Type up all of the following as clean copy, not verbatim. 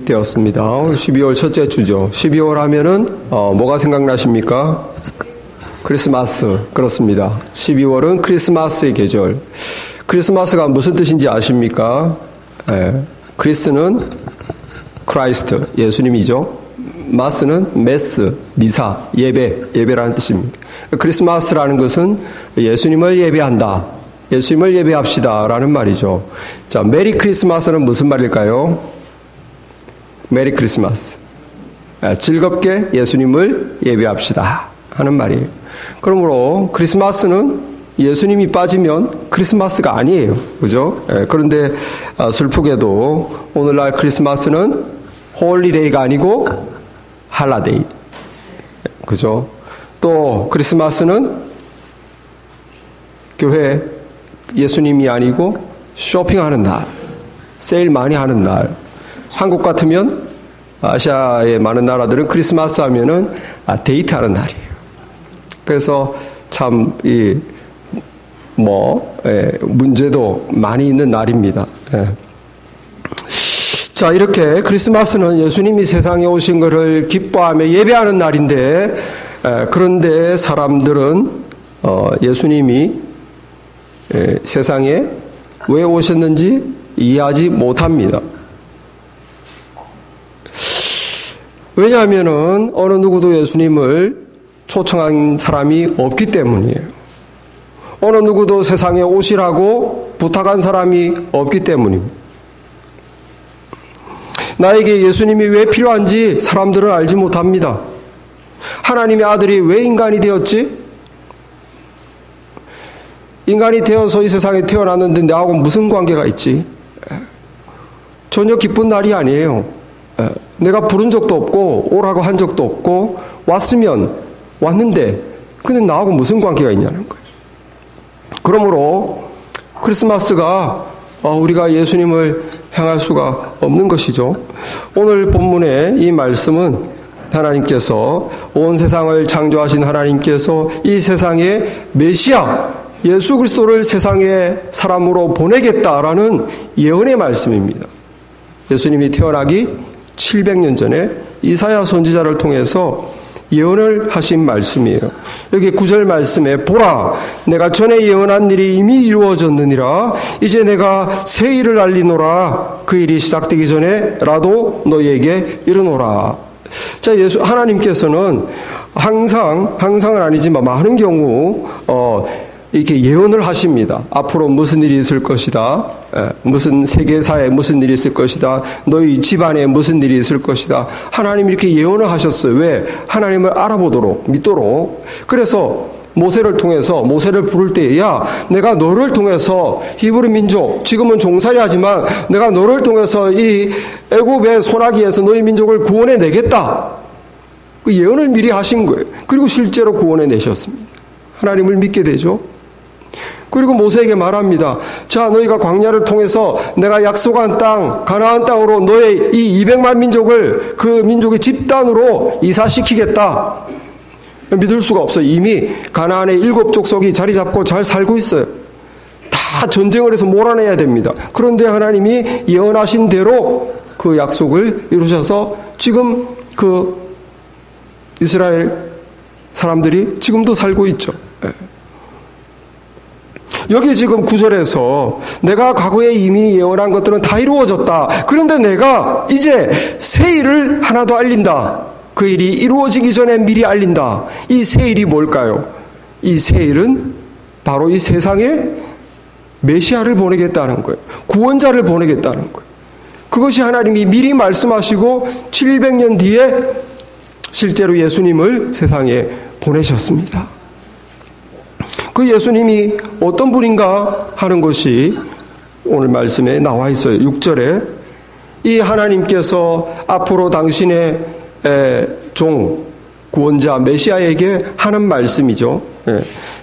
되었습니다. 12월 첫째 주죠. 12월 하면은 뭐가 생각나십니까? 크리스마스. 그렇습니다. 12월은 크리스마스의 계절. 크리스마스가 무슨 뜻인지 아십니까? 크리스는 크라이스트, 예수님이죠. 마스는 메스, 미사, 예배라는 뜻입니다. 크리스마스라는 것은 예수님을 예배한다. 예수님을 예배합시다 라는 말이죠. 자, 메리 크리스마스는 무슨 말일까요? 메리 크리스마스. 즐겁게 예수님을 예배합시다 하는 말이에요. 그러므로 크리스마스는 예수님이 빠지면 크리스마스가 아니에요. 그죠? 그런데 슬프게도 오늘날 크리스마스는 홀리데이가 아니고 할라데이. 그죠? 또 크리스마스는 교회 예수님이 아니고 쇼핑하는 날, 세일 많이 하는 날. 한국 같으면 아시아의 많은 나라들은 크리스마스 하면은 데이트하는 날이에요. 그래서 참 문제도 많이 있는 날입니다. 자, 이렇게 크리스마스는 예수님이 세상에 오신 것을 기뻐하며 예배하는 날인데, 그런데 사람들은 예수님이 세상에 왜 오셨는지 이해하지 못합니다. 왜냐하면은 어느 누구도 예수님을 초청한 사람이 없기 때문이에요. 어느 누구도 세상에 오시라고 부탁한 사람이 없기 때문입니다. 나에게 예수님이 왜 필요한지 사람들은 알지 못합니다. 하나님의 아들이 왜 인간이 되었지? 인간이 되어서 이 세상에 태어났는데 나하고 무슨 관계가 있지? 전혀 기쁜 날이 아니에요. 내가 부른 적도 없고 오라고 한 적도 없고 왔으면 왔는데 근데 나하고 무슨 관계가 있냐는 거예요. 그러므로 크리스마스가 우리가 예수님을 향할 수가 없는 것이죠. 오늘 본문의 이 말씀은 하나님께서 온 세상을 창조하신 하나님께서 이 세상에 메시아 예수 그리스도를 세상에 사람으로 보내겠다라는 예언의 말씀입니다. 예수님이 태어나기 700년 전에 이사야 선지자를 통해서 예언을 하신 말씀이에요. 여기 9절 말씀에 보라 내가 전에 예언한 일이 이미 이루어졌느니라 이제 내가 새 일을 알리노라 그 일이 시작되기 전에라도 너희에게 이르노라. 자, 하나님께서는 항상은 아니지만 많은 경우 이렇게 예언을 하십니다. 앞으로 무슨 일이 있을 것이다. 무슨 세계사에 무슨 일이 있을 것이다. 너희 집안에 무슨 일이 있을 것이다. 하나님이 이렇게 예언을 하셨어요. 왜? 하나님을 알아보도록, 믿도록. 그래서 모세를 통해서 모세를 부를 때 야, 내가 너를 통해서 히브리 민족, 지금은 종살이 하지만 내가 너를 통해서 이 애굽의 소나기에서 너희 민족을 구원해 내겠다. 그 예언을 미리 하신 거예요. 그리고 실제로 구원해 내셨습니다. 하나님을 믿게 되죠. 그리고 모세에게 말합니다. 자, 너희가 광야를 통해서 내가 약속한 땅, 가나안 땅으로 너의 이 200만 민족을 그 민족의 집단으로 이사시키겠다. 믿을 수가 없어요. 이미 가나안의 7족속이 자리 잡고 잘 살고 있어요. 다 전쟁을 해서 몰아내야 됩니다. 그런데 하나님이 예언하신 대로 그 약속을 이루셔서 지금 그 이스라엘 사람들이 지금도 살고 있죠. 여기 지금 9절에서 내가 과거에 이미 예언한 것들은 다 이루어졌다. 그런데 내가 이제 새 일을 하나 더 알린다. 그 일이 이루어지기 전에 미리 알린다. 이 새 일이 뭘까요? 이 새 일은 바로 이 세상에 메시아를 보내겠다는 거예요. 구원자를 보내겠다는 거예요. 그것이 하나님이 미리 말씀하시고 700년 뒤에 실제로 예수님을 세상에 보내셨습니다. 그 예수님이 어떤 분인가 하는 것이 오늘 말씀에 나와 있어요. 6절에 이 하나님께서 앞으로 당신의 종 구원자 메시아에게 하는 말씀이죠.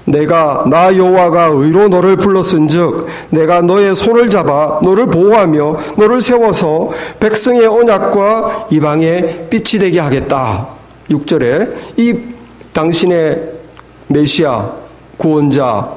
내가 나 여호와가 의로 너를 불렀은즉 내가 너의 손을 잡아 너를 보호하며 너를 세워서 백성의 언약과 이방의 빛이 되게 하겠다. 6절에 이 당신의 메시아 구원자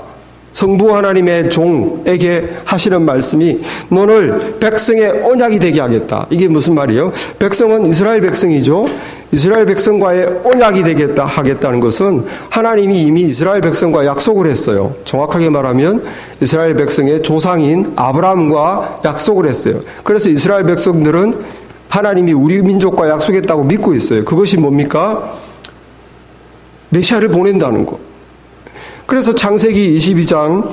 성부 하나님의 종에게 하시는 말씀이 너를 백성의 언약이 되게 하겠다. 이게 무슨 말이에요? 백성은 이스라엘 백성이죠. 이스라엘 백성과의 언약이 되겠다 하겠다는 것은 하나님이 이미 이스라엘 백성과 약속을 했어요. 정확하게 말하면 이스라엘 백성의 조상인 아브라함과 약속을 했어요. 그래서 이스라엘 백성들은 하나님이 우리 민족과 약속했다고 믿고 있어요. 그것이 뭡니까? 메시아를 보낸다는 것. 그래서 창세기 22장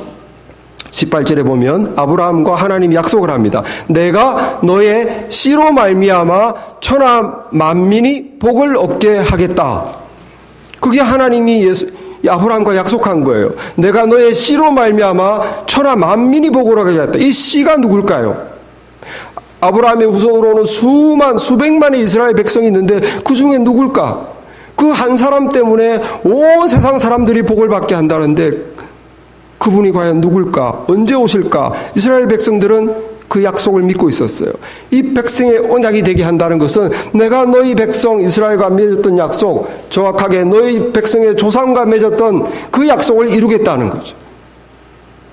18절에 보면 아브라함과 하나님이 약속을 합니다. 내가 너의 씨로 말미암아 천하 만민이 복을 얻게 하겠다. 그게 하나님이 아브라함과 약속한 거예요. 내가 너의 씨로 말미암아 천하 만민이 복을 얻게 하겠다. 이 씨가 누굴까요? 아브라함의 후손으로는 수백만의 이스라엘 백성이 있는데 그 중에 누굴까? 그 한 사람 때문에 온 세상 사람들이 복을 받게 한다는데 그분이 과연 누굴까? 언제 오실까? 이스라엘 백성들은 그 약속을 믿고 있었어요. 이 백성의 언약이 되게 한다는 것은 내가 너희 백성 이스라엘과 맺었던 약속, 정확하게 너희 백성의 조상과 맺었던 그 약속을 이루겠다는 거죠.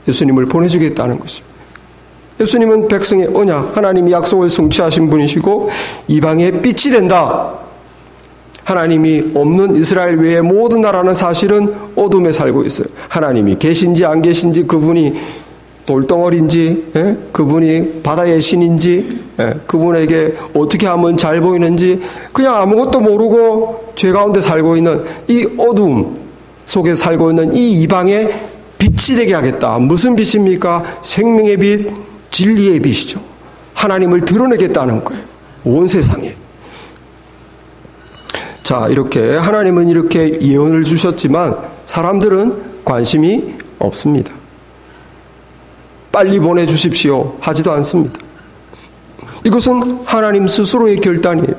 예수님을 보내주겠다는 것입니다. 예수님은 백성의 언약, 하나님이 약속을 성취하신 분이시고 이방의 빛이 된다. 하나님이 없는 이스라엘 외의 모든 나라는 사실은 어둠에 살고 있어요. 하나님이 계신지 안 계신지, 그분이 돌덩어리인지, 그분이 바다의 신인지, 그분에게 어떻게 하면 잘 보이는지 그냥 아무것도 모르고 죄 가운데 살고 있는 이 어둠 속에 살고 있는 이 이방의 빛이 되게 하겠다. 무슨 빛입니까? 생명의 빛, 진리의 빛이죠. 하나님을 드러내겠다는 거예요. 온 세상에. 자, 이렇게 하나님은 이렇게 예언을 주셨지만 사람들은 관심이 없습니다. 빨리 보내주십시오 하지도 않습니다. 이것은 하나님 스스로의 결단이에요.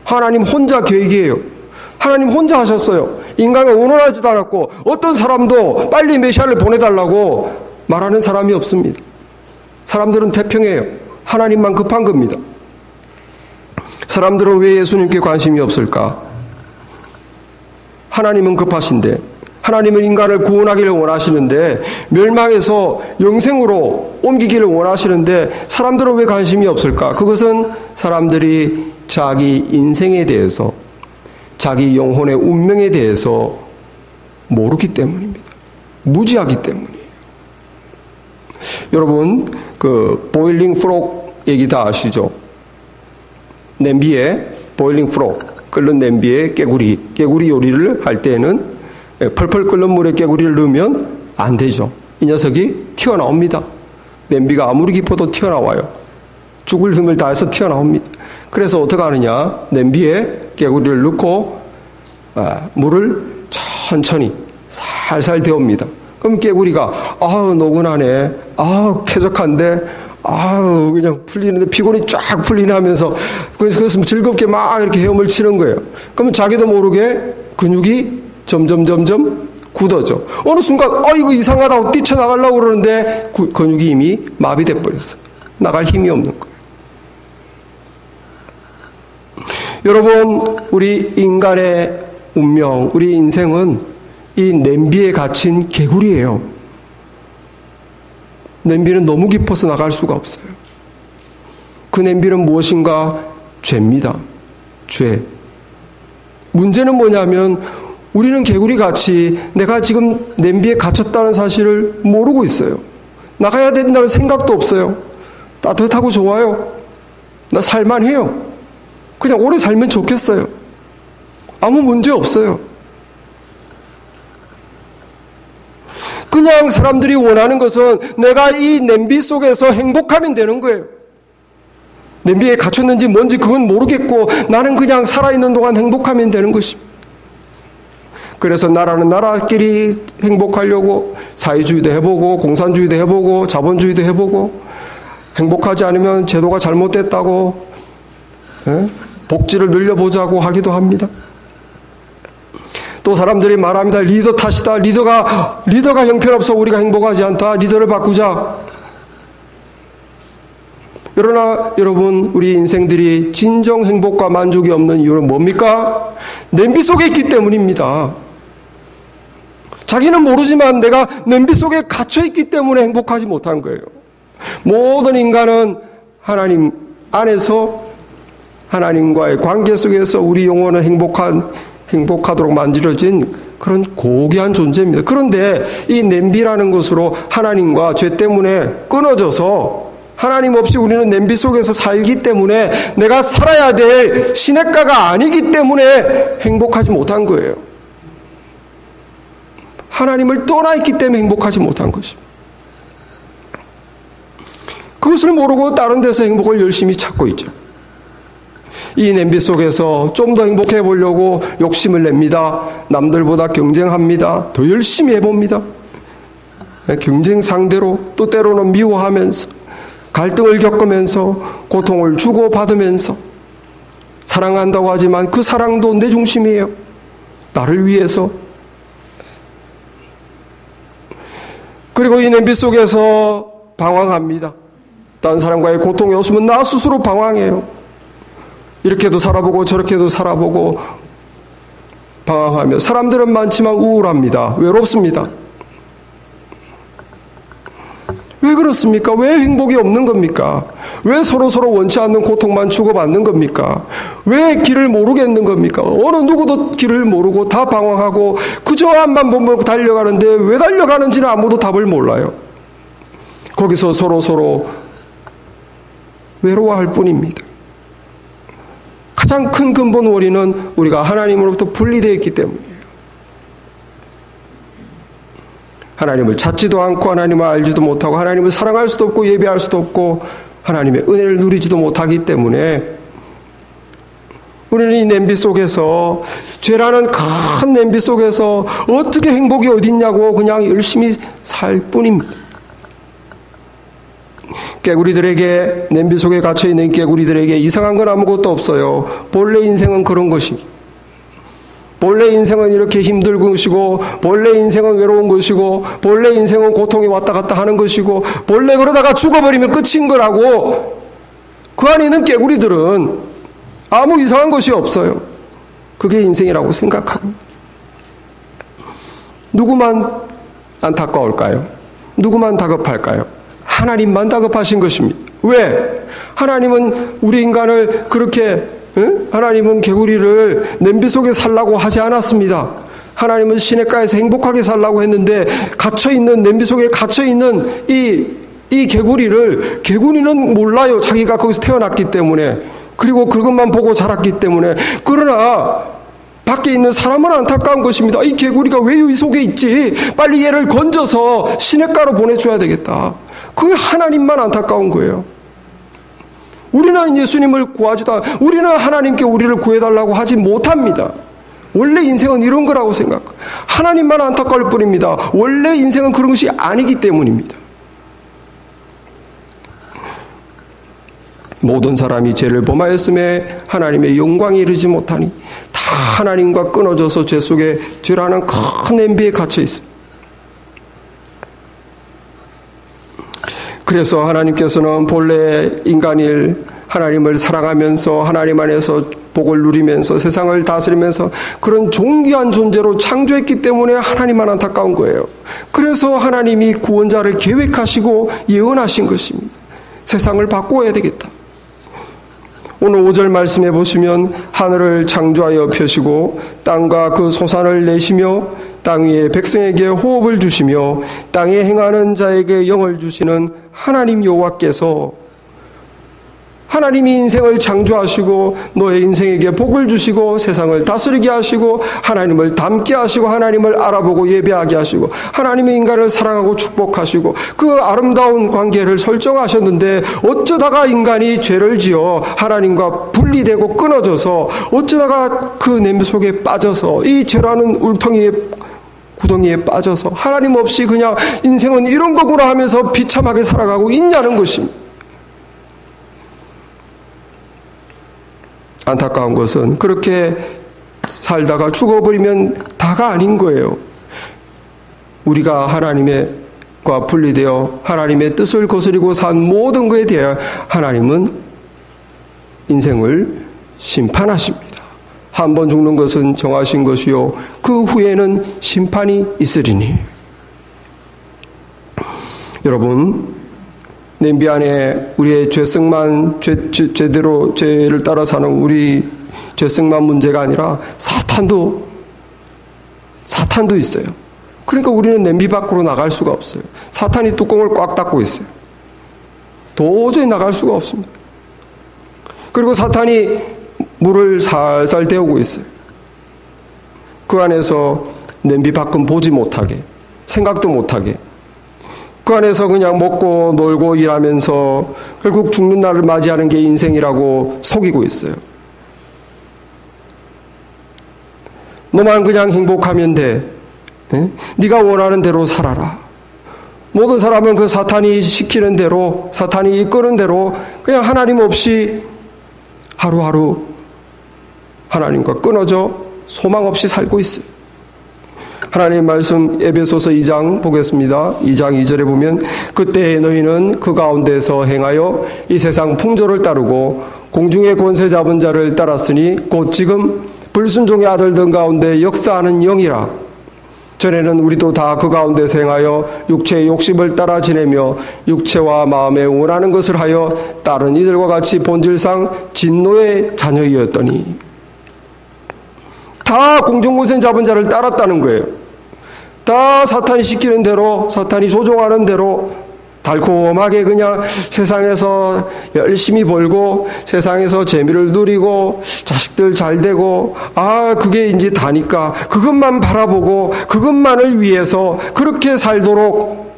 하나님 혼자 계획이에요. 하나님 혼자 하셨어요. 인간을 원원하지도 않았고 어떤 사람도 빨리 메시아를 보내달라고 말하는 사람이 없습니다. 사람들은 태평해요. 하나님만 급한 겁니다. 사람들은 왜 예수님께 관심이 없을까? 하나님은 급하신데, 하나님은 인간을 구원하기를 원하시는데, 멸망에서 영생으로 옮기기를 원하시는데 사람들은 왜 관심이 없을까? 그것은 사람들이 자기 인생에 대해서, 자기 영혼의 운명에 대해서 모르기 때문입니다. 무지하기 때문이에요. 여러분, 그 보일링 프록 얘기 다 아시죠? 냄비에 보일링 프록, 끓는 냄비에 깨구리 요리를 할 때에는 펄펄 끓는 물에 깨구리를 넣으면 안 되죠. 이 녀석이 튀어나옵니다. 냄비가 아무리 깊어도 튀어나와요. 죽을 힘을 다해서 튀어나옵니다. 그래서 어떻게 하느냐? 냄비에 깨구리를 넣고 물을 천천히 살살 데웁니다. 그럼 깨구리가 노근하네, 쾌적한데, 그냥 풀리는데 피곤이 쫙 풀리네 하면서 그것은 즐겁게 막 이렇게 헤엄을 치는 거예요. 그러면 자기도 모르게 근육이 점점 굳어져. 어느 순간 이거 이상하다고 뛰쳐나가려고 그러는데 근육이 이미 마비돼 버렸어요. 나갈 힘이 없는 거예요. 여러분, 우리 인간의 운명, 우리 인생은 이 냄비에 갇힌 개구리예요. 냄비는 너무 깊어서 나갈 수가 없어요. 그 냄비는 무엇인가? 죄입니다. 죄. 문제는 뭐냐면 우리는 개구리같이 내가 지금 냄비에 갇혔다는 사실을 모르고 있어요. 나가야 된다는 생각도 없어요. 따뜻하고 좋아요. 나 살만해요. 그냥 오래 살면 좋겠어요. 아무 문제 없어요. 그냥 사람들이 원하는 것은 내가 이 냄비 속에서 행복하면 되는 거예요. 냄비에 갇혔는지 뭔지 그건 모르겠고 나는 그냥 살아있는 동안 행복하면 되는 것입니다. 그래서 나라는 나라끼리 행복하려고 사회주의도 해보고 공산주의도 해보고 자본주의도 해보고 행복하지 않으면 제도가 잘못됐다고 복지를 늘려보자고 하기도 합니다. 또 사람들이 말합니다. 리더 탓이다. 리더가 형편없어 우리가 행복하지 않다. 리더를 바꾸자. 그러나 여러분, 우리 인생들이 진정 행복과 만족이 없는 이유는 뭡니까? 냄비 속에 있기 때문입니다. 자기는 모르지만 내가 냄비 속에 갇혀있기 때문에 행복하지 못한 거예요. 모든 인간은 하나님 안에서 하나님과의 관계 속에서 우리 영혼은 행복하도록 만들어진 그런 고귀한 존재입니다. 그런데 이 냄비라는 것으로 하나님과 죄 때문에 끊어져서 하나님 없이 우리는 냄비 속에서 살기 때문에 내가 살아야 될 시냇가가 아니기 때문에 행복하지 못한 거예요. 하나님을 떠나 있기 때문에 행복하지 못한 것입니다. 그것을 모르고 다른 데서 행복을 열심히 찾고 있죠. 이 냄비 속에서 좀 더 행복해 보려고 욕심을 냅니다. 남들보다 경쟁합니다. 더 열심히 해봅니다. 경쟁 상대로 또 때로는 미워하면서 갈등을 겪으면서 고통을 주고받으면서 사랑한다고 하지만 그 사랑도 내 중심이에요. 나를 위해서. 그리고 이 냄비 속에서 방황합니다. 다른 사람과의 고통이 없으면 나 스스로 방황해요. 이렇게도 살아보고 저렇게도 살아보고 방황하며 사람들은 많지만 우울합니다. 외롭습니다. 왜 그렇습니까? 왜 행복이 없는 겁니까? 왜 서로서로 원치 않는 고통만 주고받는 겁니까? 왜 길을 모르겠는 겁니까? 어느 누구도 길을 모르고 다 방황하고 그저 앞만 보면 달려가는데 왜 달려가는지는 아무도 답을 몰라요. 거기서 서로 외로워할 뿐입니다. 가장 큰 근본 원인은 우리가 하나님으로부터 분리되어 있기 때문이에요. 하나님을 찾지도 않고 하나님을 알지도 못하고 하나님을 사랑할 수도 없고 예배할 수도 없고 하나님의 은혜를 누리지도 못하기 때문에 우리는 이 냄비 속에서 죄라는 큰 냄비 속에서 어떻게 행복이 어딨냐고 그냥 열심히 살 뿐입니다. 개구리들에게 냄비 속에 갇혀있는 개구리들에게 이상한 건 아무것도 없어요. 본래 인생은 그런 것이. 본래 인생은 이렇게 힘든 것이고 본래 인생은 외로운 것이고 본래 인생은 고통이 왔다 갔다 하는 것이고 본래 그러다가 죽어버리면 끝인 거라고 그 안에 있는 개구리들은 아무 이상한 것이 없어요. 그게 인생이라고 생각하고 누구만 안타까울까요? 누구만 다급할까요? 하나님만 다급하신 것입니다. 왜? 하나님은 우리 인간을 그렇게 하나님은 개구리를 냄비 속에 살라고 하지 않았습니다. 하나님은 시냇가에서 행복하게 살라고 했는데 갇혀있는 냄비 속에 갇혀있는 이 개구리는 몰라요. 자기가 거기서 태어났기 때문에 그리고 그것만 보고 자랐기 때문에 그러나 밖에 있는 사람은 안타까운 것입니다. 이 개구리가 왜 이 속에 있지? 빨리 얘를 건져서 시냇가로 보내줘야 되겠다. 그게 하나님만 안타까운 거예요. 우리는 예수님을 구하지도 않고 우리는 하나님께 우리를 구해달라고 하지 못합니다. 원래 인생은 이런 거라고 생각해요. 하나님만 안타까울 뿐입니다. 원래 인생은 그런 것이 아니기 때문입니다. 모든 사람이 죄를 범하였음에 하나님의 영광에 이르지 못하니 다 하나님과 끊어져서 죄 속에 죄라는 큰 냄비에 갇혀 있습니다. 그래서 하나님께서는 본래 인간일 하나님을 사랑하면서 하나님 안에서 복을 누리면서 세상을 다스리면서 그런 존귀한 존재로 창조했기 때문에 하나님만 안타까운 거예요. 그래서 하나님이 구원자를 계획하시고 예언하신 것입니다. 세상을 바꿔야 되겠다. 오늘 5절 말씀해 보시면 하늘을 창조하여 펴시고 땅과 그 소산을 내시며 땅 위에 백성에게 호흡을 주시며 땅에 행하는 자에게 영을 주시는 하나님 여호와께서 하나님이 인생을 창조하시고 너의 인생에게 복을 주시고 세상을 다스리게 하시고 하나님을 닮게 하시고 하나님을 알아보고 예배하게 하시고 하나님의 인간을 사랑하고 축복하시고 그 아름다운 관계를 설정하셨는데 어쩌다가 인간이 죄를 지어 하나님과 분리되고 끊어져서 어쩌다가 그 냄비 속에 빠져서 이 죄라는 울덩이에 구덩이에 빠져서 하나님 없이 그냥 인생은 이런 거구나 하면서 비참하게 살아가고 있냐는 것입니다. 안타까운 것은 그렇게 살다가 죽어버리면 다가 아닌 거예요. 우리가 하나님과 분리되어 하나님의 뜻을 거스리고 산 모든 것에 대해 하나님은 인생을 심판하십니다. 한 번 죽는 것은 정하신 것이요 그 후에는 심판이 있으리니. 여러분, 냄비 안에 우리의 죄성만 제대로 죄를 따라 사는 우리 죄성만 문제가 아니라 사탄도 있어요. 그러니까 우리는 냄비 밖으로 나갈 수가 없어요. 사탄이 뚜껑을 꽉 닫고 있어요. 도저히 나갈 수가 없습니다. 그리고 사탄이 물을 살살 데우고 있어요. 그 안에서 냄비 밖은 보지 못하게, 생각도 못하게, 그 안에서 그냥 먹고 놀고 일하면서 결국 죽는 날을 맞이하는 게 인생이라고 속이고 있어요. 너만 그냥 행복하면 돼. 네가 원하는 대로 살아라. 모든 사람은 그 사탄이 시키는 대로, 사탄이 이끄는 대로 그냥 하나님 없이 하루하루 하나님과 끊어져 소망 없이 살고 있어요. 하나님 말씀 에베소서 2장 보겠습니다. 2장 2절에 보면 그때 너희는 그 가운데서 행하여 이 세상 풍조를 따르고 공중의 권세 잡은 자를 따랐으니 곧 지금 불순종의 아들들 가운데 역사하는 영이라. 전에는 우리도 다 그 가운데서 행하여 육체의 욕심을 따라 지내며 육체와 마음에 원하는 것을 하여 다른 이들과 같이 본질상 진노의 자녀이었더니. 다 공중권세 잡은 자를 따랐다는 거예요. 다 사탄이 시키는 대로, 사탄이 조종하는 대로 달콤하게 그냥 세상에서 열심히 벌고 세상에서 재미를 누리고 자식들 잘 되고 그게 이제 다니까 그것만 바라보고 그것만을 위해서 그렇게 살도록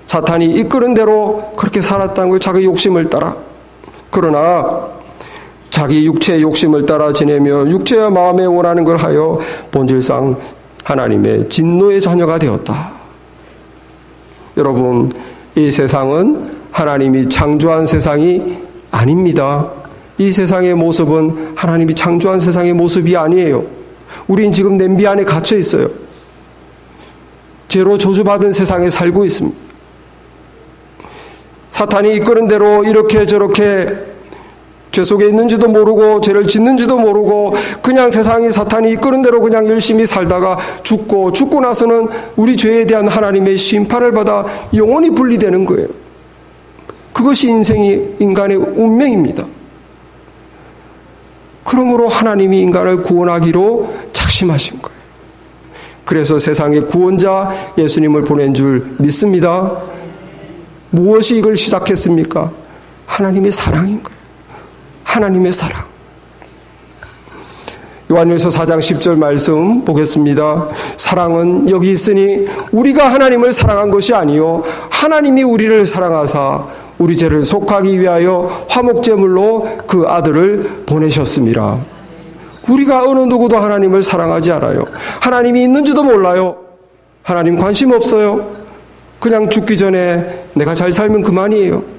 사탄이 이끄는 대로 그렇게 살았다는 거예요. 자기 욕심을 따라. 그러나 자기 육체의 욕심을 따라 지내며 육체와 마음에 원하는 걸 하여 본질상 하나님의 진노의 자녀가 되었다. 여러분, 이 세상은 하나님이 창조한 세상이 아닙니다. 이 세상의 모습은 하나님이 창조한 세상의 모습이 아니에요. 우린 지금 냄비 안에 갇혀 있어요. 죄로 저주받은 세상에 살고 있습니다. 사탄이 이끄는 대로 이렇게 저렇게 죄 속에 있는지도 모르고 죄를 짓는지도 모르고 그냥 세상이 사탄이 이끄는 대로 그냥 열심히 살다가 죽고 나서는 우리 죄에 대한 하나님의 심판을 받아 영원히 분리되는 거예요. 그것이 인간의 운명입니다. 그러므로 하나님이 인간을 구원하기로 작심하신 거예요. 그래서 세상의 구원자 예수님을 보낸 줄 믿습니다. 무엇이 이걸 시작했습니까? 하나님의 사랑인 거예요. 하나님의 사랑. 요한일서 4장 10절 말씀 보겠습니다. 사랑은 여기 있으니 우리가 하나님을 사랑한 것이 아니요 하나님이 우리를 사랑하사 우리 죄를 속하기 위하여 화목제물로 그 아들을 보내셨습니다. 우리가 어느 누구도 하나님을 사랑하지 않아요. 하나님이 있는지도 몰라요. 하나님 관심 없어요. 그냥 죽기 전에 내가 잘 살면 그만이에요.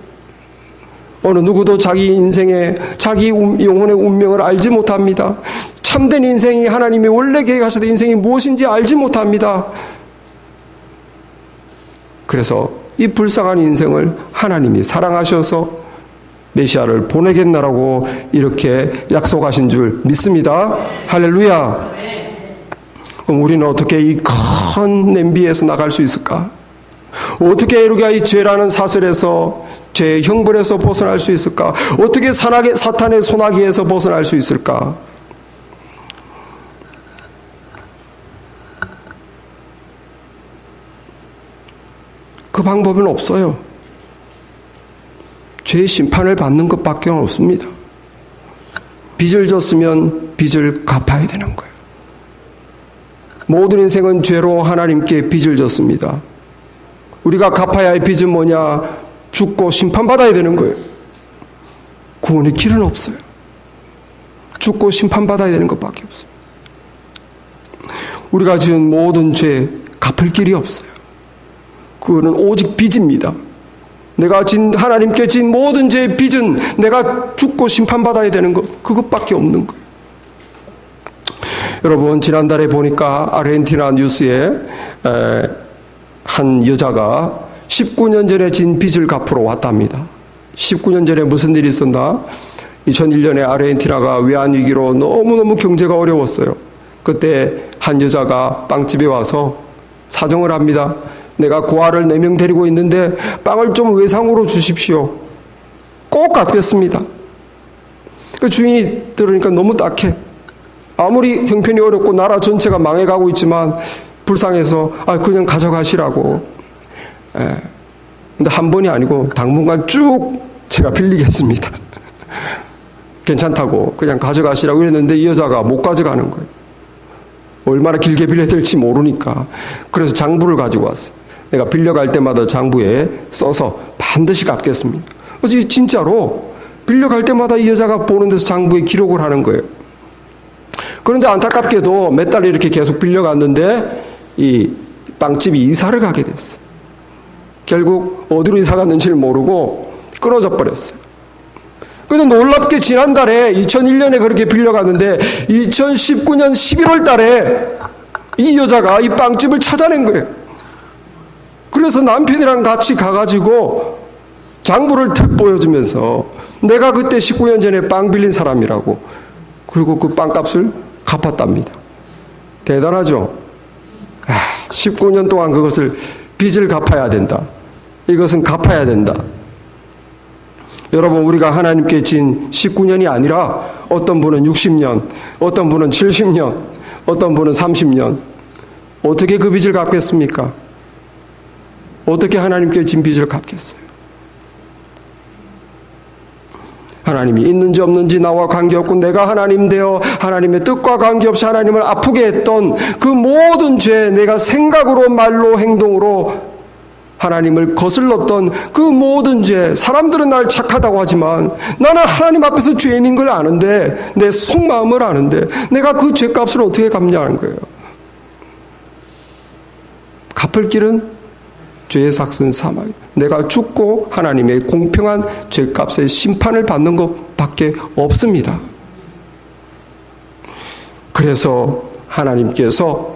어느 누구도 자기 인생의 자기 영혼의 운명을 알지 못합니다. 참된 인생이 하나님이 원래 계획하셨던 인생이 무엇인지 알지 못합니다. 그래서 이 불쌍한 인생을 하나님이 사랑하셔서 메시아를 보내겠나라고 이렇게 약속하신 줄 믿습니다. 할렐루야. 그럼 우리는 어떻게 이 큰 냄비에서 나갈 수 있을까? 어떻게 우리가 이 죄라는 사슬에서 죄의 형벌에서 벗어날 수 있을까? 어떻게 사탄의 소나기에서 벗어날 수 있을까? 그 방법은 없어요. 죄의 심판을 받는 것밖에 없습니다. 빚을 졌으면 빚을 갚아야 되는 거예요. 모든 인생은 죄로 하나님께 빚을 졌습니다. 우리가 갚아야 할 빚은 뭐냐? 죽고 심판받아야 되는 거예요. 구원의 길은 없어요. 죽고 심판받아야 되는 것밖에 없어요. 우리가 지은 모든 죄 갚을 길이 없어요. 그거는 오직 빚입니다. 내가 하나님께 진 모든 죄의 빚은 내가 죽고 심판받아야 되는 것, 그것밖에 없는 거예요. 여러분, 지난달에 보니까 아르헨티나 뉴스에 한 여자가 19년 전에 진 빚을 갚으러 왔답니다. 19년 전에 무슨 일이 있었나? 2001년에 아르헨티나가 외환위기로 너무너무 경제가 어려웠어요. 그때 한 여자가 빵집에 와서 사정을 합니다. 내가 고아를 4명 데리고 있는데 빵을 좀 외상으로 주십시오. 꼭 갚겠습니다. 그 주인이 들으니까 너무 딱해. 아무리 형편이 어렵고 나라 전체가 망해가고 있지만 불쌍해서 그냥 가져가시라고. 근데 한 번이 아니고 당분간 쭉 제가 빌리겠습니다. 괜찮다고 그냥 가져가시라고 그랬는데 이 여자가 못 가져가는 거예요. 얼마나 길게 빌려야 될지 모르니까. 그래서 장부를 가지고 왔어요. 내가 빌려갈 때마다 장부에 써서 반드시 갚겠습니다. 그래서 진짜로 빌려갈 때마다 이 여자가 보는 데서 장부에 기록을 하는 거예요. 그런데 안타깝게도 몇 달 이렇게 계속 빌려갔는데 이 빵집이 이사를 가게 됐어요. 결국 어디로 이사 갔는지를 모르고 끊어져 버렸어요. 그런데 놀랍게 지난달에 2001년에 그렇게 빌려갔는데 2019년 11월 달에 이 여자가 이 빵집을 찾아낸 거예요. 그래서 남편이랑 같이 가가지고 장부를 탁 보여주면서 내가 그때 19년 전에 빵 빌린 사람이라고, 그리고 그 빵값을 갚았답니다. 대단하죠? 19년 동안 그것을 빚을 갚아야 된다. 이것은 갚아야 된다. 여러분, 우리가 하나님께 진 19년이 아니라 어떤 분은 60년, 어떤 분은 70년, 어떤 분은 30년. 어떻게 그 빚을 갚겠습니까? 어떻게 하나님께 진 빚을 갚겠어요? 하나님이 있는지 없는지 나와 관계없고 내가 하나님 되어 하나님의 뜻과 관계없이 하나님을 아프게 했던 그 모든 죄, 내가 생각으로 말로 행동으로 하나님을 거슬렀던 그 모든 죄, 사람들은 날 착하다고 하지만 나는 하나님 앞에서 죄인인 걸 아는데, 내 속마음을 아는데 내가 그 죄값을 어떻게 갚냐는 거예요. 갚을 길은 죄의 삭은 사망. 내가 죽고 하나님의 공평한 죄값의 심판을 받는 것밖에 없습니다. 그래서 하나님께서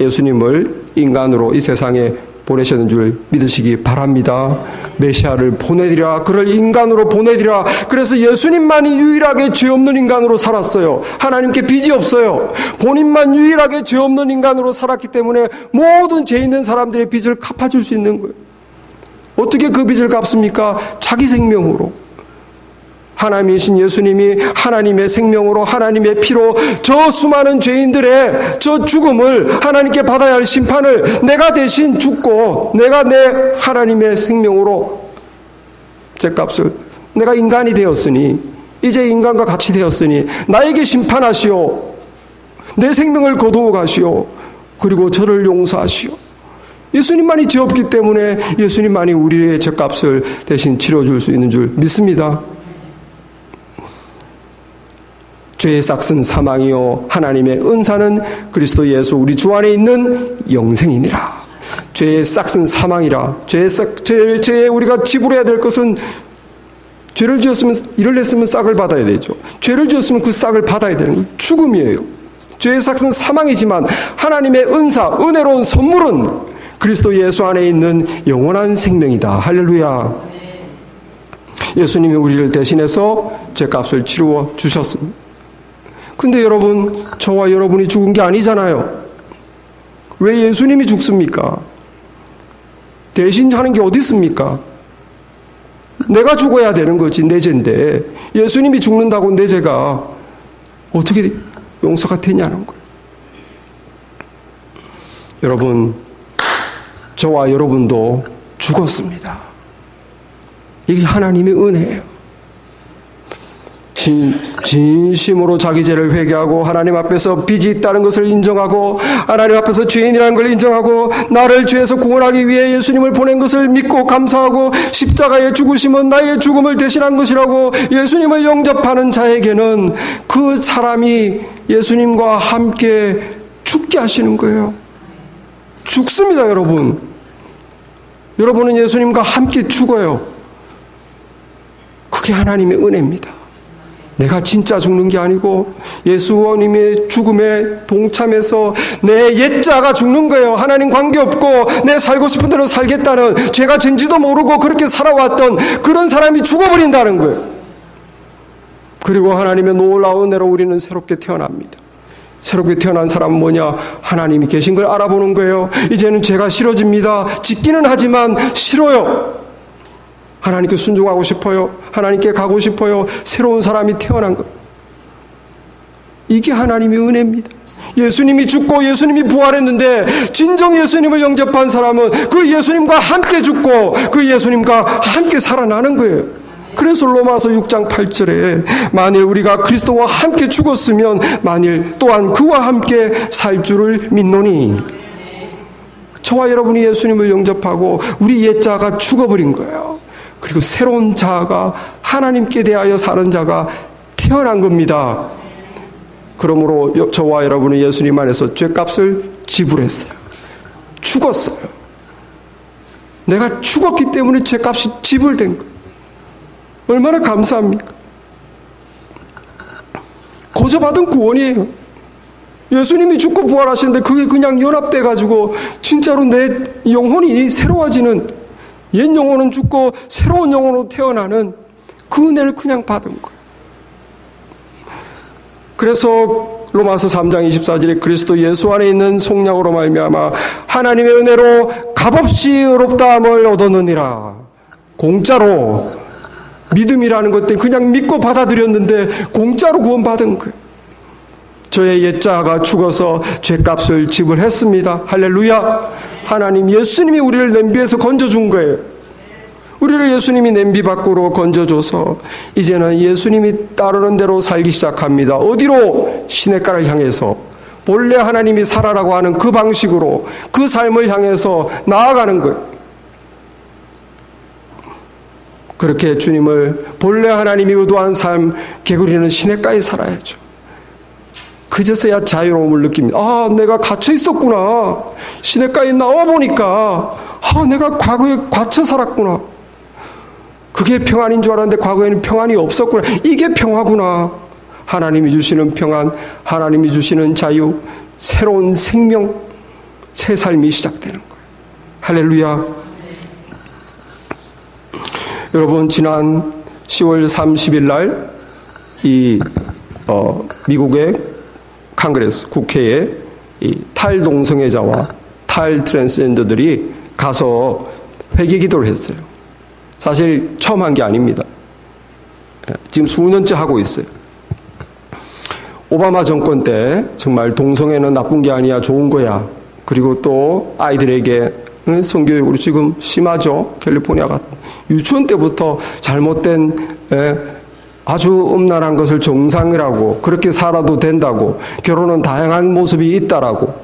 예수님을 인간으로 이 세상에 보내셨는 줄 믿으시기 바랍니다. 메시아를 보내리라. 그를 인간으로 보내리라. 그래서 예수님만이 유일하게 죄 없는 인간으로 살았어요. 하나님께 빚이 없어요. 본인만 유일하게 죄 없는 인간으로 살았기 때문에 모든 죄 있는 사람들의 빚을 갚아줄 수 있는 거예요. 어떻게 그 빚을 갚습니까? 자기 생명으로. 하나님이신 예수님이 하나님의 생명으로, 하나님의 피로 저 수많은 죄인들의 저 죽음을, 하나님께 받아야 할 심판을 내가 대신 죽고, 내가 내 하나님의 생명으로 죄값을, 내가 인간이 되었으니, 이제 인간과 같이 되었으니 나에게 심판하시오. 내 생명을 거두어 가시오. 그리고 저를 용서하시오. 예수님만이 죄 없기 때문에 예수님만이 우리의 죄값을 대신 치러줄 수 있는 줄 믿습니다. 죄의 삭은 사망이요 하나님의 은사는 그리스도 예수 우리 주 안에 있는 영생이니라. 죄의 삭은 사망이라. 죄에 우리가 지불해야 될 것은, 죄를 지었으면, 일을 했으면 싹을 받아야 되죠. 죄를 지었으면 그 싹을 받아야 되는 건 죽음이에요. 죄의 삭은 사망이지만 하나님의 은사, 은혜로운 선물은 그리스도 예수 안에 있는 영원한 생명이다. 할렐루야. 예수님이 우리를 대신해서 죄값을 치루어 주셨습니다. 근데 여러분, 저와 여러분이 죽은 게 아니잖아요. 왜 예수님이 죽습니까? 대신 하는 게 어디 있습니까? 내가 죽어야 되는 거지, 내 죄인데. 예수님이 죽는다고 내 죄가 어떻게 용서가 되냐는 거예요. 여러분, 저와 여러분도 죽었습니다. 이게 하나님의 은혜예요. 진심으로 자기 죄를 회개하고 하나님 앞에서 빚이 있다는 것을 인정하고 하나님 앞에서 죄인이라는 걸 인정하고 나를 죄에서 구원하기 위해 예수님을 보낸 것을 믿고 감사하고 십자가의 죽으심은 나의 죽음을 대신한 것이라고 예수님을 영접하는 자에게는 그 사람이 예수님과 함께 죽게 하시는 거예요. 죽습니다, 여러분. 여러분은 예수님과 함께 죽어요. 그게 하나님의 은혜입니다. 내가 진짜 죽는 게 아니고 예수님의 죽음에 동참해서 내 옛자가 죽는 거예요. 하나님 관계없고 내 살고 싶은 대로 살겠다는, 죄가 진지도 모르고 그렇게 살아왔던 그런 사람이 죽어버린다는 거예요. 그리고 하나님의 놀라운 은혜로 우리는 새롭게 태어납니다. 새롭게 태어난 사람은 뭐냐? 하나님이 계신 걸 알아보는 거예요. 이제는 죄가 싫어집니다. 짓기는 하지만 싫어요. 하나님께 순종하고 싶어요. 하나님께 가고 싶어요. 새로운 사람이 태어난 것. 이게 하나님의 은혜입니다. 예수님이 죽고 예수님이 부활했는데 진정 예수님을 영접한 사람은 그 예수님과 함께 죽고 그 예수님과 함께 살아나는 거예요. 그래서 로마서 6장 8절에 만일 우리가 그리스도와 함께 죽었으면 만일 또한 그와 함께 살 줄을 믿노니, 저와 여러분이 예수님을 영접하고 우리 옛자가 죽어버린 거예요. 그리고 새로운 자가 하나님께 대하여 사는 자가 태어난 겁니다. 그러므로 저와 여러분은 예수님 안에서 죄값을 지불했어요. 죽었어요. 내가 죽었기 때문에 죄값이 지불된 거예요. 얼마나 감사합니까? 고져받은 구원이에요. 예수님이 죽고 부활하시는데 그게 그냥 연합돼가지고 진짜로 내 영혼이 새로워지는, 옛 영혼은 죽고 새로운 영혼으로 태어나는 그 은혜를 그냥 받은 거예요. 그래서 로마서 3장 24절에 그리스도 예수 안에 있는 속량으로 말미암아 하나님의 은혜로 값없이 의롭다함을 얻었느니라. 공짜로, 믿음이라는 것 때문에 그냥 믿고 받아들였는데 공짜로 구원받은 거예요. 저의 옛자가 죽어서 죄값을 지불했습니다. 할렐루야. 하나님, 예수님이 우리를 냄비에서 건져준 거예요. 우리를 예수님이 냄비 밖으로 건져줘서 이제는 예수님이 따르는 대로 살기 시작합니다. 어디로? 시냇가를 향해서, 본래 하나님이 살아라고 하는 그 방식으로 그 삶을 향해서 나아가는 거예요. 그렇게 주님을 본래 하나님이 의도한 삶, 개구리는 시냇가에 살아야죠. 그제서야 자유로움을 느낍니다. 아, 내가 갇혀 있었구나. 시냇가에 나와보니까 내가 과거에 갇혀 살았구나. 그게 평안인 줄 알았는데 과거에는 평안이 없었구나. 이게 평화구나. 하나님이 주시는 평안, 하나님이 주시는 자유, 새로운 생명, 새 삶이 시작되는 거예요. 할렐루야. 여러분, 지난 10월 30일 날 미국의 컨그레스, 국회에 이 탈동성애자와 탈트랜스젠더들이 가서 회개 기도를 했어요. 사실 처음 한 게 아닙니다. 지금 수년째 하고 있어요. 오바마 정권 때 정말 동성애는 나쁜 게 아니야, 좋은 거야. 그리고 또 아이들에게 성교육으로 지금 심하죠. 캘리포니아 같은 유치원 때부터 잘못된 아주 음란한 것을 정상이라고, 그렇게 살아도 된다고, 결혼은 다양한 모습이 있다라고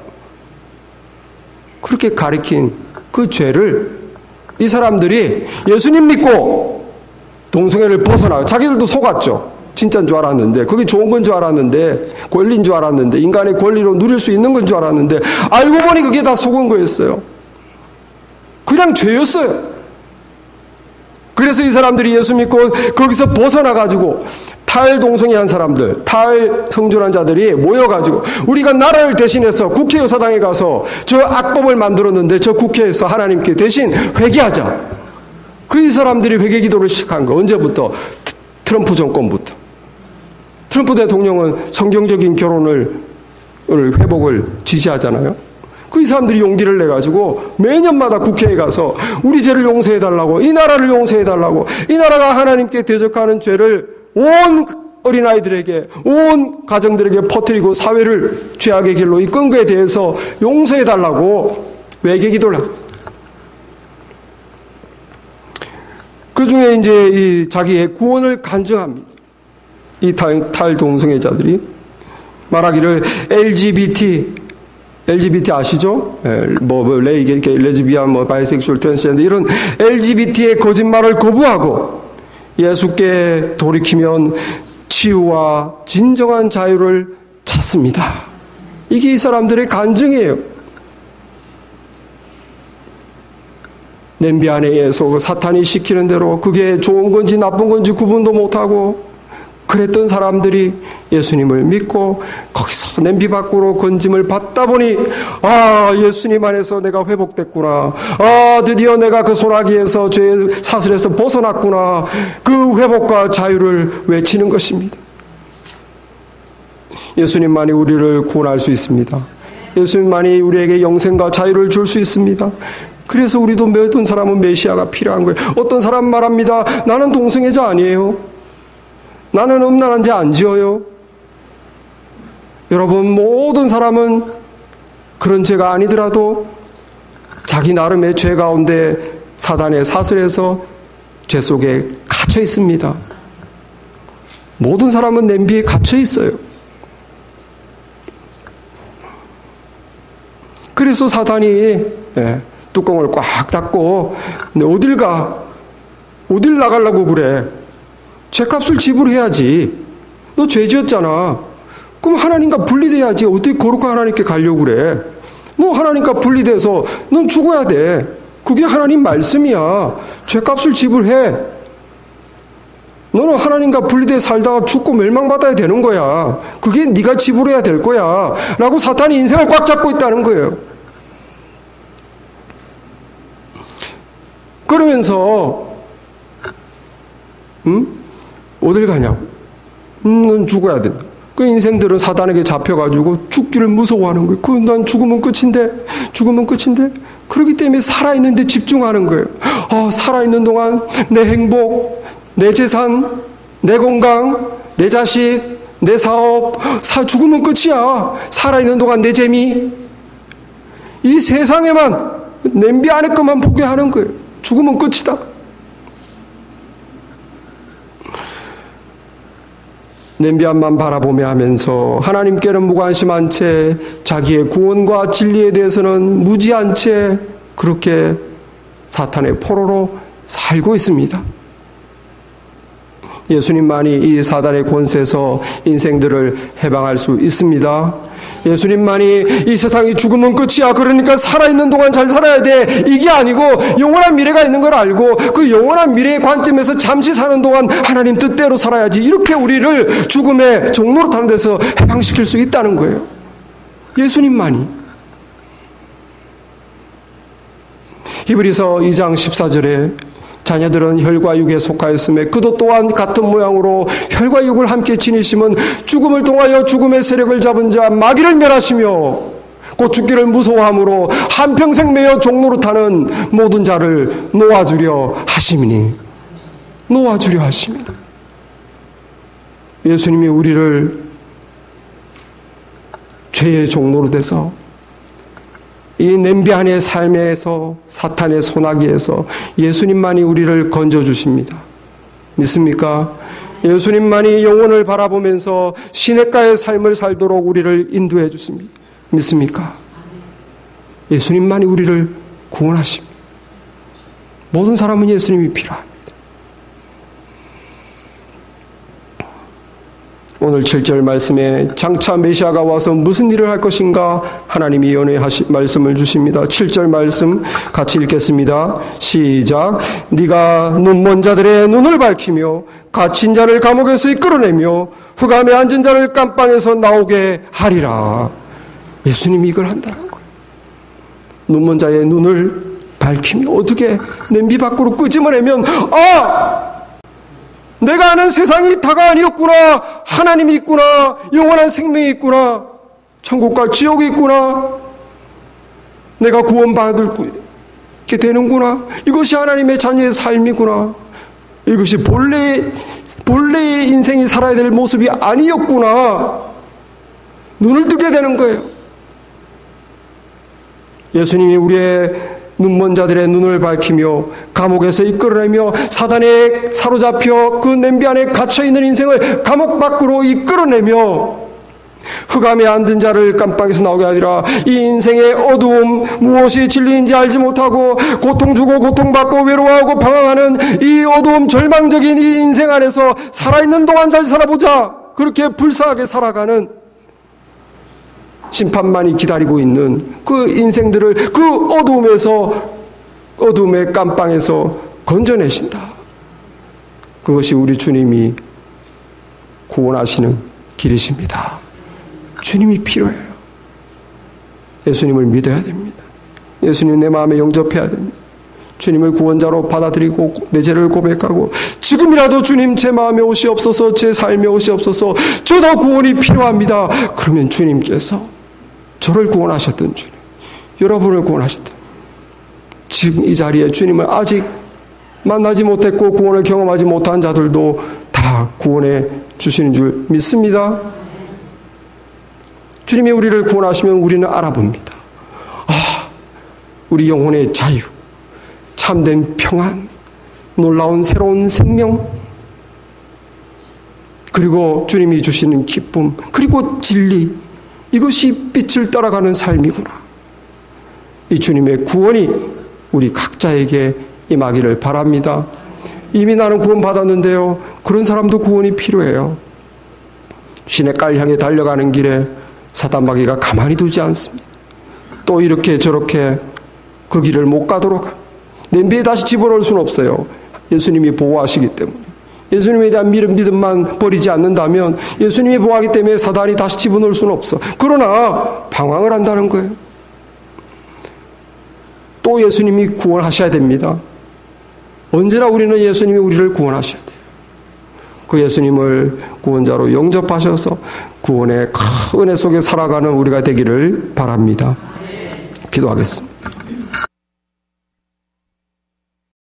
그렇게 가르친 그 죄를 이 사람들이 예수님 믿고 동성애를 벗어나고, 자기들도 속았죠. 진짜인 줄 알았는데, 그게 좋은 건 줄 알았는데, 권리인 줄 알았는데, 인간의 권리로 누릴 수 있는 건 줄 알았는데, 알고 보니 그게 다 속은 거였어요. 그냥 죄였어요. 그래서 이 사람들이 예수 믿고 거기서 벗어나가지고 탈동성애한 사람들, 탈성전한 자들이 모여가지고 우리가 나라를 대신해서 국회의사당에 가서 저 악법을 만들었는데 저 국회에서 하나님께 대신 회개하자. 그 이 사람들이 회개 기도를 시작한 거. 언제부터? 트럼프 정권부터. 트럼프 대통령은 성경적인 결혼을 회복을 지지하잖아요. 그 이 사람들이 용기를 내가지고 매년마다 국회에 가서 우리 죄를 용서해달라고, 이 나라를 용서해달라고, 이 나라가 하나님께 대적하는 죄를 온 어린아이들에게, 온 가정들에게 퍼뜨리고 사회를 죄악의 길로 이끈 것에 대해서 용서해달라고 외계 기도를 하고 있어요. 그 중에 이제 이 자기의 구원을 간증합니다. 이 탈동성애자들이 말하기를 LGBT 아시죠? 레즈비안, 바이섹슈얼, 트랜스젠더 이런 LGBT의 거짓말을 거부하고 예수께 돌이키면 치유와 진정한 자유를 찾습니다. 이게 이 사람들의 간증이에요. 냄비 안에서 사탄이 시키는 대로 그게 좋은 건지 나쁜 건지 구분도 못하고 그랬던 사람들이 예수님을 믿고 거기서 냄비 밖으로 건짐을 받다 보니 예수님 안에서 내가 회복됐구나. 드디어 내가 그 소나기에서 죄의 사슬에서 벗어났구나. 그 회복과 자유를 외치는 것입니다. 예수님만이 우리를 구원할 수 있습니다. 예수님만이 우리에게 영생과 자유를 줄 수 있습니다. 그래서 우리도 어떤 사람은 메시아가 필요한 거예요. 어떤 사람 말합니다. 나는 동성애자 아니에요. 나는 음란한 죄 안 지어요. 여러분, 모든 사람은 그런 죄가 아니더라도 자기 나름의 죄 가운데 사단의 사슬에서 죄 속에 갇혀 있습니다. 모든 사람은 냄비에 갇혀 있어요. 그래서 사단이 뚜껑을 꽉 닫고 어딜 가? 어딜 나가려고 그래? 죄값을 지불해야지. 너 죄 지었잖아. 그럼 하나님과 분리돼야지. 어떻게 거룩한 하나님께 가려고 그래? 너 하나님과 분리돼서 넌 죽어야 돼. 그게 하나님 말씀이야. 죄값을 지불해. 너는 하나님과 분리돼 살다가 죽고 멸망받아야 되는 거야. 그게 네가 지불해야 될 거야. 라고 사탄이 인생을 꽉 잡고 있다는 거예요. 그러면서 어딜 가냐고. 넌 죽어야 된다. 그 인생들은 사단에게 잡혀가지고 죽기를 무서워하는 거예요. 난 죽으면 끝인데, 죽으면 끝인데. 그렇기 때문에 살아있는데 집중하는 거예요. 살아있는 동안 내 행복, 내 재산, 내 건강, 내 자식, 내 사업, 죽으면 끝이야. 살아있는 동안 내 재미. 이 세상에만, 냄비 안에 것만 보게 하는 거예요. 죽으면 끝이다. 냄비 앞만 바라보며 하면서 하나님께는 무관심한 채 자기의 구원과 진리에 대해서는 무지한 채 그렇게 사탄의 포로로 살고 있습니다. 예수님만이 이 사단의 권세에서 인생들을 해방할 수 있습니다. 예수님만이 이 세상이 죽으면 끝이야. 그러니까 살아있는 동안 잘 살아야 돼. 이게 아니고 영원한 미래가 있는 걸 알고 그 영원한 미래의 관점에서 잠시 사는 동안 하나님 뜻대로 살아야지. 이렇게 우리를 죽음의 종로로 타는 데서 해방시킬 수 있다는 거예요. 예수님만이. 히브리서 2장 14절에 자녀들은 혈과 육에 속하였음에 그도 또한 같은 모양으로 혈과 육을 함께 지니심은 죽음을 통하여 죽음의 세력을 잡은 자 마귀를 멸하시며 곧 죽기를 무서워함으로 한평생 매여 종로로 타는 모든 자를 놓아주려 하심이니. 놓아주려 하심이니. 예수님이 우리를 죄의 종로로 돼서 이 냄비 안의 삶에서 사탄의 소나기에서 예수님만이 우리를 건져주십니다. 믿습니까? 예수님만이 영혼을 바라보면서 시냇가의 삶을 살도록 우리를 인도해 주십니다. 믿습니까? 예수님만이 우리를 구원하십니다. 모든 사람은 예수님이 필요합니다. 오늘 7절 말씀에 장차 메시아가 와서 무슨 일을 할 것인가 하나님이 연회하시 말씀을 주십니다. 7절 말씀 같이 읽겠습니다. 시작. 네가 눈먼 자들의 눈을 밝히며 갇힌 자를 감옥에서 이끌어내며 흑암에 앉은 자를 깜빵에서 나오게 하리라. 예수님이 이걸 한다는 거예요. 눈먼 자의 눈을 밝히며 어떻게 냄비 밖으로 끄집어내면 내가 아는 세상이 다가 아니었구나. 하나님이 있구나. 영원한 생명이 있구나. 천국과 지옥이 있구나. 내가 구원받게 되는구나. 이것이 하나님의 자녀의 삶이구나. 이것이 본래의 인생이 살아야 될 모습이 아니었구나. 눈을 뜨게 되는 거예요. 예수님이 우리의 눈먼 자들의 눈을 밝히며 감옥에서 이끌어내며 사단에 사로잡혀 그 냄비 안에 갇혀있는 인생을 감옥 밖으로 이끌어내며 흑암에 앉은 자를 깜빵에서 나오게 하리라. 이 인생의 어두움, 무엇이 진리인지 알지 못하고 고통 주고 고통받고 외로워하고 방황하는 이 어두움 절망적인 이 인생 안에서 살아있는 동안 잘 살아보자. 그렇게 불쌍하게 살아가는 심판만이 기다리고 있는 그 인생들을 그 어두움의 깜빵에서 건져내신다. 그것이 우리 주님이 구원하시는 길이십니다. 주님이 필요해요. 예수님을 믿어야 됩니다. 예수님 내 마음에 영접해야 됩니다. 주님을 구원자로 받아들이고 내 죄를 고백하고 지금이라도 주님 제 마음에 오시옵소서, 제 삶에 오시옵소서, 저도 구원이 필요합니다. 그러면 주님께서 저를 구원하셨던 주님, 여러분을 구원하셨던 지금 이 자리에 주님을 아직 만나지 못했고 구원을 경험하지 못한 자들도 다 구원해 주시는 줄 믿습니다. 주님이 우리를 구원하시면 우리는 알아봅니다. 우리 영혼의 자유, 참된 평안, 놀라운 새로운 생명, 그리고 주님이 주시는 기쁨, 그리고 진리, 이것이 빛을 따라가는 삶이구나. 이 주님의 구원이 우리 각자에게 임하기를 바랍니다. 이미 나는 구원 받았는데요, 그런 사람도 구원이 필요해요. 시냇가를 향해 달려가는 길에 사단마귀가 가만히 두지 않습니다. 또 이렇게 저렇게 그 길을 못 가도록 냄비에 다시 집어넣을 수는 없어요. 예수님이 보호하시기 때문에. 예수님에 대한 믿음만 버리지 않는다면 예수님이 보호하기 때문에 사단이 다시 집어넣을 수는 없어. 그러나 방황을 한다는 거예요. 또 예수님이 구원하셔야 됩니다. 언제나 우리는 예수님이 우리를 구원하셔야 돼요. 그 예수님을 구원자로 영접하셔서 구원의 큰 은혜 속에 살아가는 우리가 되기를 바랍니다. 기도하겠습니다.